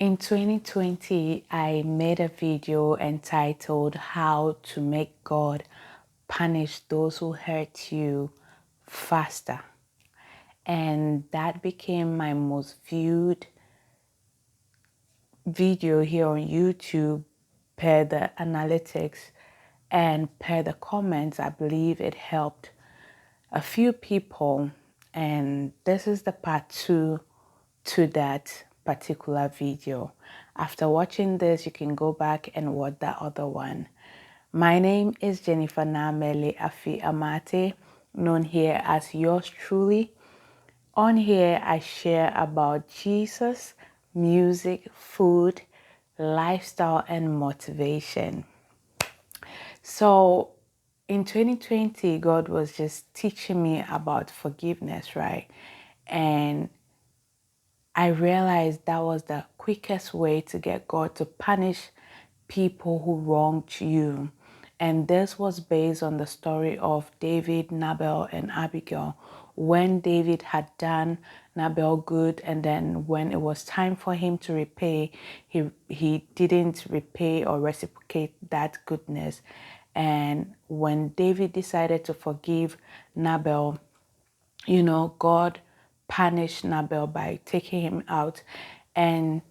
In 2020, I made a video entitled How to Make God Punish Those Who Hurt You Faster. And that became my most viewed video here on YouTube per the analytics and per the comments. I believe it helped a few people. And this is the part 2 to that particular video. After watching this, you can go back and watch the other one. My name is Jennifer Namele Afi Amate, known here as yours truly. On here, I share about Jesus, music, food, lifestyle, and motivation. So in 2020, God was just teaching me about forgiveness, right? And I realized that was the quickest way to get God to punish people who wronged you. And this was based on the story of David, Nabal, and Abigail. When David had done Nabal good, and then when it was time for him to repay, he didn't repay or reciprocate that goodness. And when David decided to forgive Nabal, God punished Nabal by taking him out. And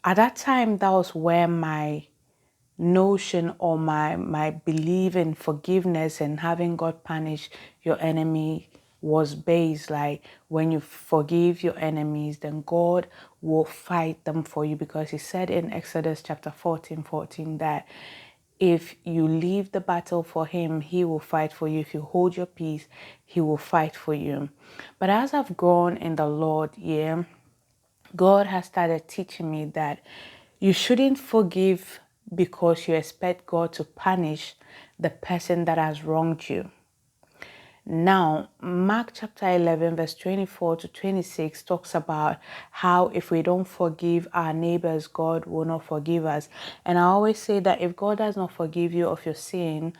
at that time, that was where my notion or my belief in forgiveness and having God punish your enemy was based. Like, when you forgive your enemies, then God will fight them for you, because he said in Exodus chapter 14 that if you leave the battle for him, he will fight for you. If you hold your peace, he will fight for you. But as I've grown in the Lord, God has started teaching me that you shouldn't forgive because you expect God to punish the person that has wronged you. Now, Mark chapter 11, verse 24 to 26 talks about how if we don't forgive our neighbors, God will not forgive us. And I always say that if God does not forgive you of your sin,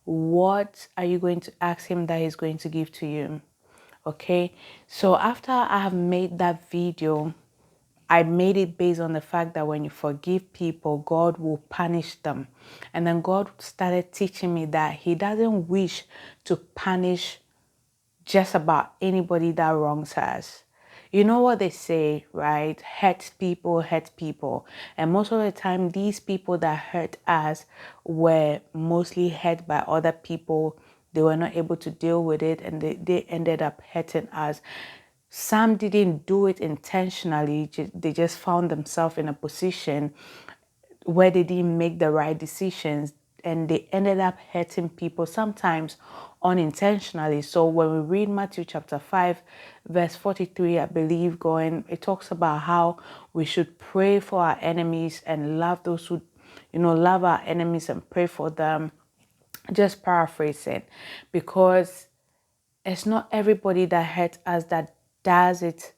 what are you going to ask him that he's going to give to you? Okay, so after I have made that video, I made it based on the fact that when you forgive people, God will punish them. And then God started teaching me that he doesn't wish to punish just about anybody that wrongs us. You know what they say, right? Hurt people hurt people. And most of the time, these people that hurt us were mostly hurt by other people. They were not able to deal with it, and they ended up hurting us. Some didn't do it intentionally. They just found themselves in a position where they didn't make the right decisions, and they ended up hurting people, sometimes unintentionally. So when we read Matthew chapter 5, verse 43, I believe, it talks about how we should pray for our enemies and love those who, love our enemies and pray for them. Just paraphrasing, because it's not everybody that hurts us that does it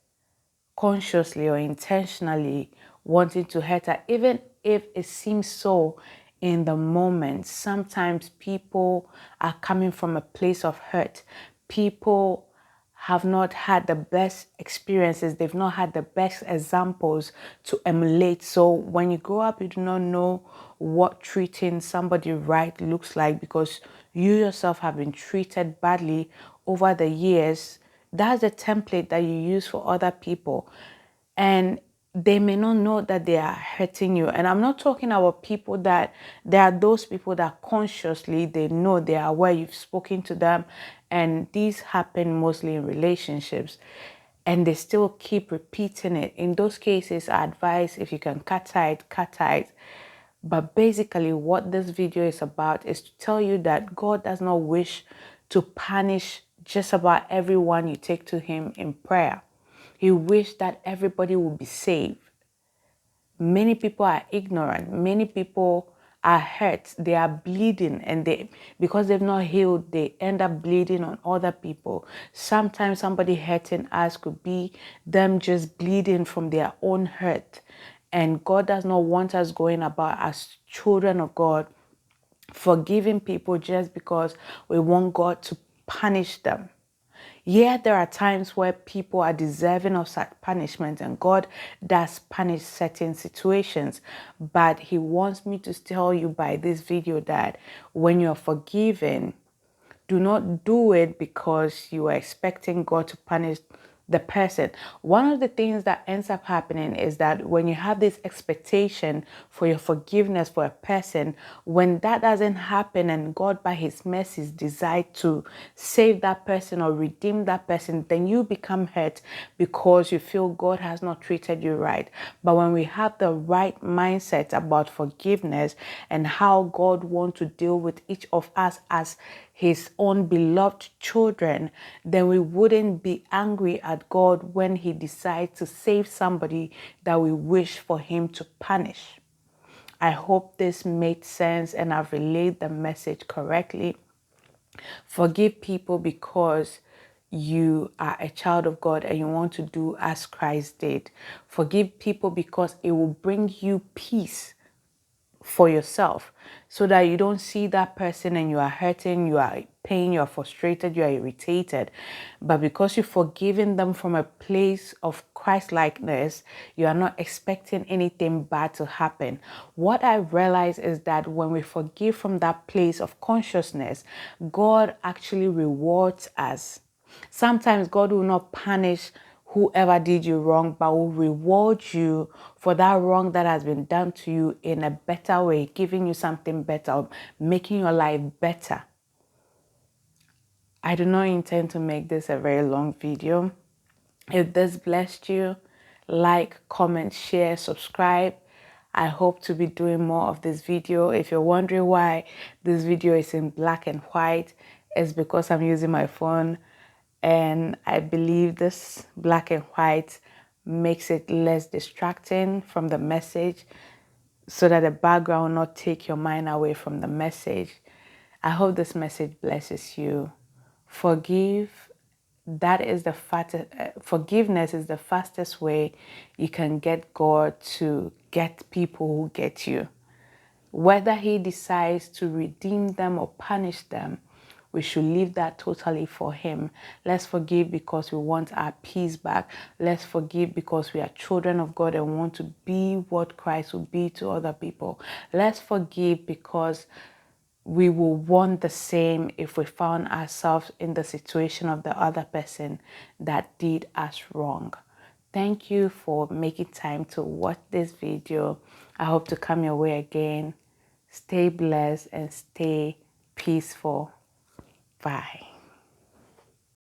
consciously or intentionally wanting to hurt her, even if it seems so in the moment. Sometimes people are coming from a place of hurt. People have not had the best experiences. They've not had the best examples to emulate. So when you grow up, you do not know what treating somebody right looks like, because you yourself have been treated badly over the years. That's the template that you use for other people. And they may not know that they are hurting you. And I'm not talking about people that, there are those people that consciously, they know, they are aware, you've spoken to them. And these happen mostly in relationships. And they still keep repeating it. In those cases, I advise, if you can cut tight, cut tight. But basically, what this video is about is to tell you that God does not wish to punish just about everyone you take to him in prayer. He wished that everybody would be saved. Many people are ignorant. Many people are hurt. They are bleeding, and because they've not healed, they end up bleeding on other people. Sometimes somebody hurting us could be them just bleeding from their own hurt. And God does not want us going about as children of God forgiving people just because we want God to punish them. Yeah, there are times where people are deserving of such punishment and God does punish certain situations. But He wants me to tell you by this video that when you're forgiven, do not do it because you are expecting God to punish the person. One of the things that ends up happening is that when you have this expectation for your forgiveness for a person, when that doesn't happen and God by His mercies decide to save that person or redeem that person, then you become hurt because you feel God has not treated you right. But when we have the right mindset about forgiveness and how God wants to deal with each of us as His own beloved children, then we wouldn't be angry at God when He decides to save somebody that we wish for Him to punish. I hope this made sense and I've relayed the message correctly. Forgive people because you are a child of God and you want to do as Christ did. Forgive people because it will bring you peace for yourself, so that you don't see that person and you are hurting, you are pain, you are frustrated, you are irritated. But because you've forgiven them from a place of Christ-likeness, you are not expecting anything bad to happen. What I realize is that when we forgive from that place of consciousness, God actually rewards us. Sometimes God will not punish whoever did you wrong, but will reward you for that wrong that has been done to you in a better way, giving you something better, making your life better. I do not intend to make this a very long video. If this blessed you, like, comment, share, subscribe. I hope to be doing more of this video. If you're wondering why this video is in black and white, it's because I'm using my phone, and I believe this black and white makes it less distracting from the message, so that the background will not take your mind away from the message. I hope this message blesses you. Forgive. That is the forgiveness is the fastest way you can get God to get people who get you. Whether He decides to redeem them or punish them, we should leave that totally for Him. Let's forgive because we want our peace back. Let's forgive because we are children of God and want to be what Christ will be to other people. Let's forgive because we will want the same if we found ourselves in the situation of the other person that did us wrong. Thank you for making time to watch this video. I hope to come your way again. Stay blessed and stay peaceful. Bye.